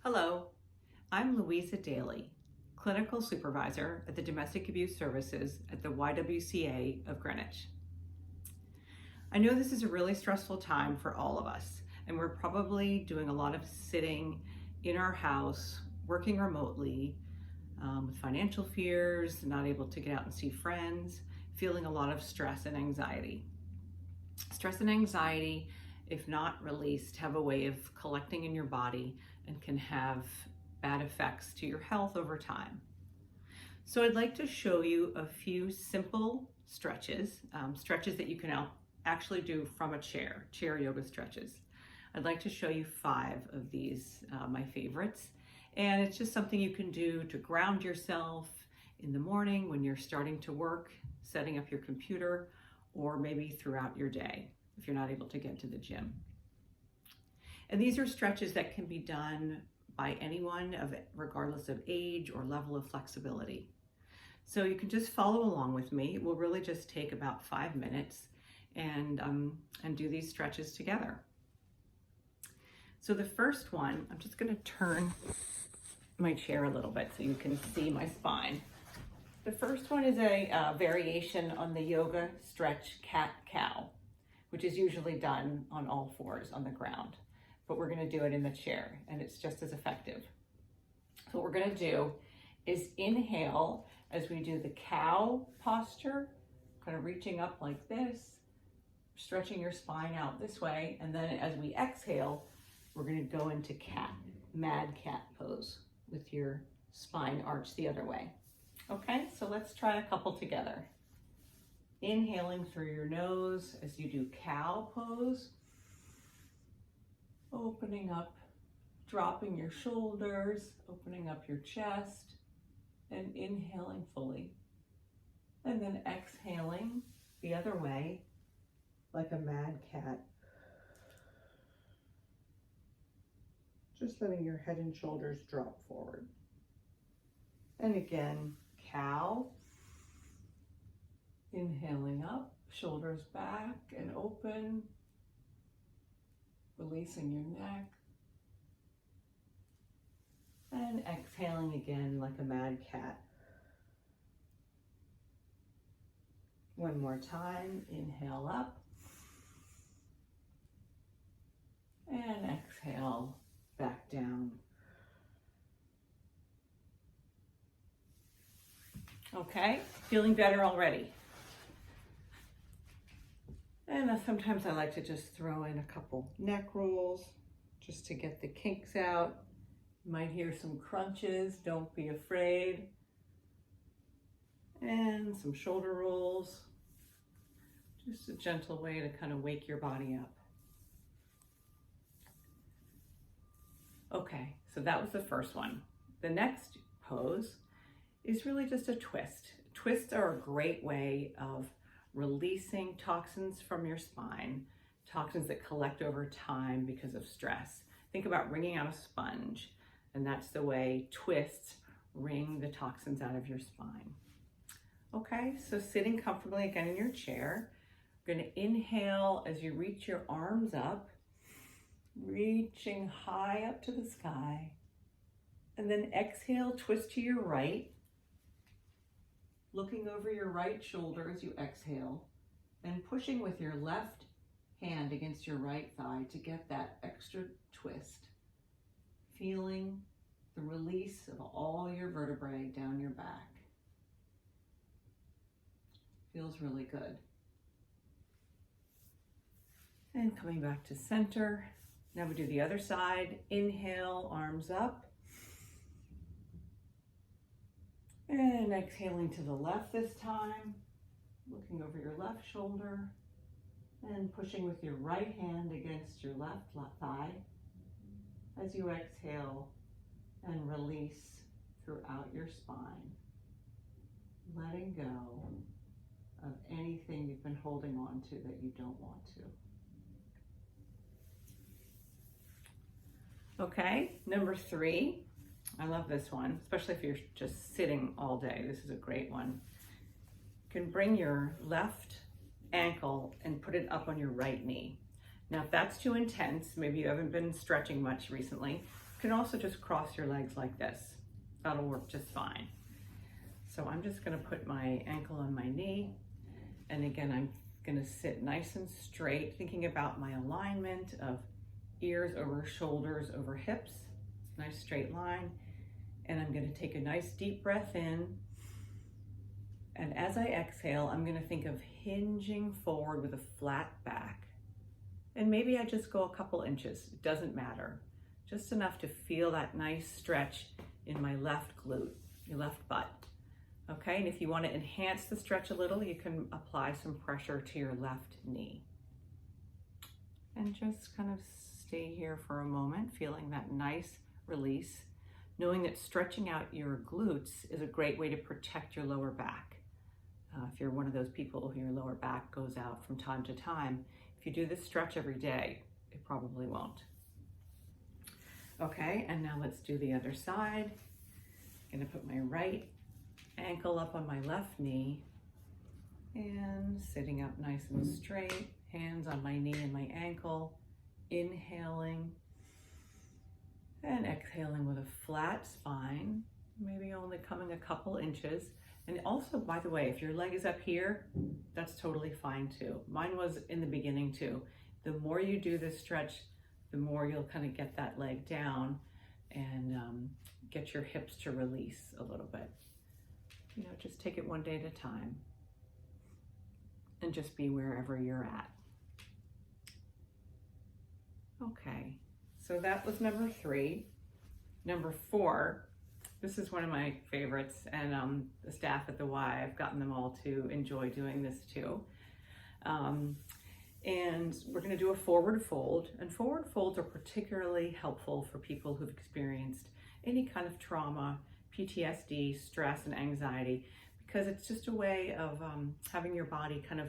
Hello, I'm Louisa Daly, Clinical Supervisor at the Domestic Abuse Services at the YWCA of Greenwich. I know this is a really stressful time for all of us, and we're probably doing a lot of sitting in our house, working remotely, with financial fears, not able to get out and see friends, feeling a lot of stress and anxiety. Stress and anxiety, if not released, have a way of collecting in your body and can have bad effects to your health over time. So I'd like to show you a few simple stretches, stretches that you can actually do from a chair yoga stretches. I'd like to show you 5 of these, my favorites. And it's just something you can do to ground yourself in the morning when you're starting to work, setting up your computer, or maybe throughout your day if you're not able to get to the gym. And these are stretches that can be done by anyone regardless of age or level of flexibility. So you can just follow along with me. It will really just take about 5 minutes and do these stretches together. So the first one, I'm just going to turn my chair a little bit so you can see my spine. The first one is a variation on the yoga stretch cat-cow, which is usually done on all fours on the ground. But we're going to do it in the chair, and it's just as effective. So what we're going to do is inhale as we do the cow posture, kind of reaching up like this, stretching your spine out this way, and then as we exhale, we're going to go into mad cat pose with your spine arched the other way. Okay, so let's try a couple together. Inhaling through your nose as you do cow pose. Opening up, dropping your shoulders, opening up your chest, and inhaling fully. And then exhaling the other way like a mad cat. Just letting your head and shoulders drop forward. And again, cow. Inhaling up, shoulders back and open. Releasing your neck. And exhaling again like a mad cat. One more time, inhale up. And exhale back down. Okay, feeling better already. And sometimes I like to just throw in a couple neck rolls just to get the kinks out. You might hear some crunches, don't be afraid. And some shoulder rolls. Just a gentle way to kind of wake your body up. Okay, so that was the first one. The next pose is really just a twist. Twists are a great way of releasing toxins from your spine, toxins that collect over time because of stress. Think about wringing out a sponge, and that's the way twists wring the toxins out of your spine. Okay, so sitting comfortably again in your chair, you're going to inhale as you reach your arms up, reaching high up to the sky, and then exhale, twist to your right, looking over your right shoulder as you exhale, and pushing with your left hand against your right thigh to get that extra twist. Feeling the release of all your vertebrae down your back. Feels really good. And coming back to center. Now we do the other side. Inhale, arms up. And exhaling to the left this time, looking over your left shoulder and pushing with your right hand against your left thigh as you exhale and release throughout your spine, letting go of anything you've been holding on to that you don't want to. Okay, number 3. I love this one, especially if you're just sitting all day. This is a great one. You can bring your left ankle and put it up on your right knee. Now, if that's too intense, maybe you haven't been stretching much recently, you can also just cross your legs like this. That'll work just fine. So I'm just gonna put my ankle on my knee. And again, I'm gonna sit nice and straight, thinking about my alignment of ears over shoulders over hips, nice straight line. And I'm gonna take a nice deep breath in. And as I exhale, I'm gonna think of hinging forward with a flat back. And maybe I just go a couple inches, it doesn't matter. Just enough to feel that nice stretch in my left glute, your left butt. Okay, and if you want to enhance the stretch a little, you can apply some pressure to your left knee. And just kind of stay here for a moment, feeling that nice release, knowing that stretching out your glutes is a great way to protect your lower back. If you're one of those people who your lower back goes out from time to time, if you do this stretch every day, it probably won't. Okay, and now let's do the other side. I'm gonna put my right ankle up on my left knee and sitting up nice and straight, hands on my knee and my ankle, inhaling and exhaling with a flat spine, maybe only coming a couple inches. And also, by the way, if your leg is up here, that's totally fine too. Mine was in the beginning too. The more you do this stretch, the more you'll kind of get that leg down and get your hips to release a little bit. You know, just take it one day at a time and just be wherever you're at. Okay, so that was number 3. Number 4, this is one of my favorites, and the staff at the Y, I've gotten them all to enjoy doing this too. And we're gonna do a forward fold, and forward folds are particularly helpful for people who've experienced any kind of trauma, PTSD, stress, and anxiety, because it's just a way of having your body kind of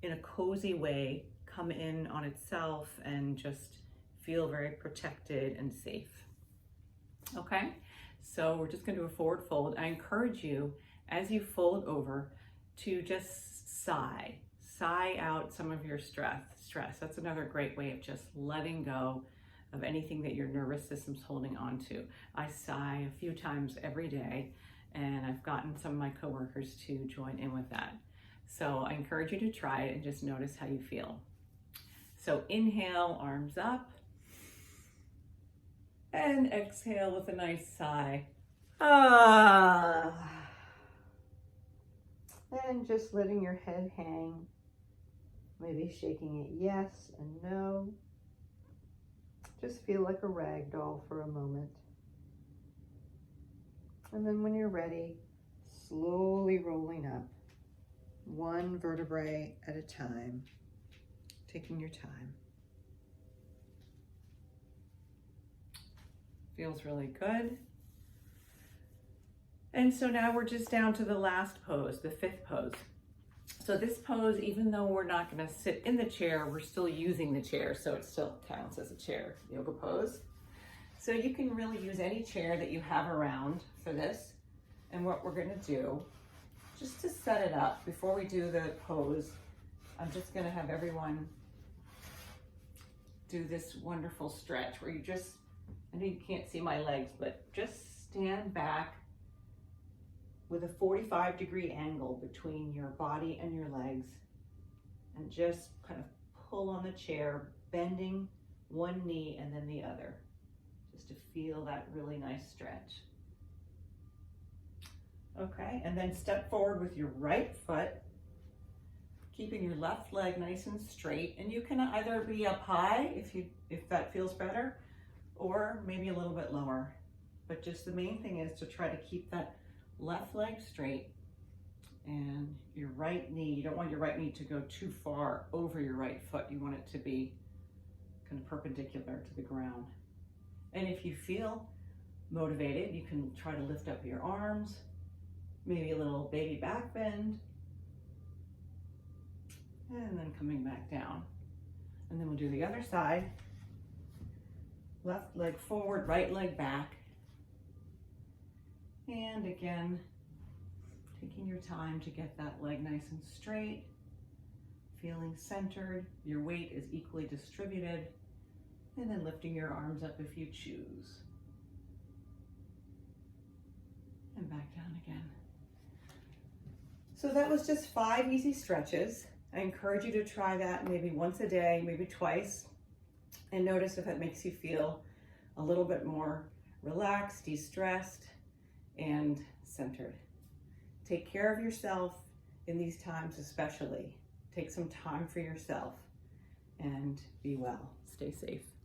in a cozy way come in on itself and just feel very protected and safe. Okay, so we're just gonna do a forward fold. I encourage you, as you fold over, to just sigh out some of your stress. That's another great way of just letting go of anything that your nervous system's holding on to. I sigh a few times every day, and I've gotten some of my coworkers to join in with that. So I encourage you to try it and just notice how you feel. So inhale, arms up, and exhale with a nice sigh. And just letting your head hang, maybe shaking it yes and no. Just feel like a rag doll for a moment. And then when you're ready, slowly rolling up, one vertebrae at a time, taking your time. Feels really good. And so now we're just down to the last pose, the 5th pose. So this pose, even though we're not gonna sit in the chair, we're still using the chair, so it still counts as a chair yoga pose. So you can really use any chair that you have around for this. And what we're gonna do, just to set it up, before we do the pose, I'm just gonna have everyone do this wonderful stretch where you just, I know you can't see my legs, but just stand back with a 45-degree angle between your body and your legs, and just kind of pull on the chair, bending one knee and then the other, just to feel that really nice stretch. Okay, and then step forward with your right foot, keeping your left leg nice and straight, and you can either be up high if that feels better, or maybe a little bit lower. But just the main thing is to try to keep that left leg straight, and your right knee, you don't want your right knee to go too far over your right foot. You want it to be kind of perpendicular to the ground. And if you feel motivated, you can try to lift up your arms, maybe a little baby back bend, and then coming back down. And then we'll do the other side. Left leg forward, right leg back. And again, taking your time to get that leg nice and straight, feeling centered. Your weight is equally distributed. And then lifting your arms up if you choose. And back down again. So that was just 5 easy stretches. I encourage you to try that maybe once a day, maybe twice, and notice if it makes you feel a little bit more relaxed, de-stressed, and centered. Take care of yourself in these times especially. Take some time for yourself and be well. Stay safe.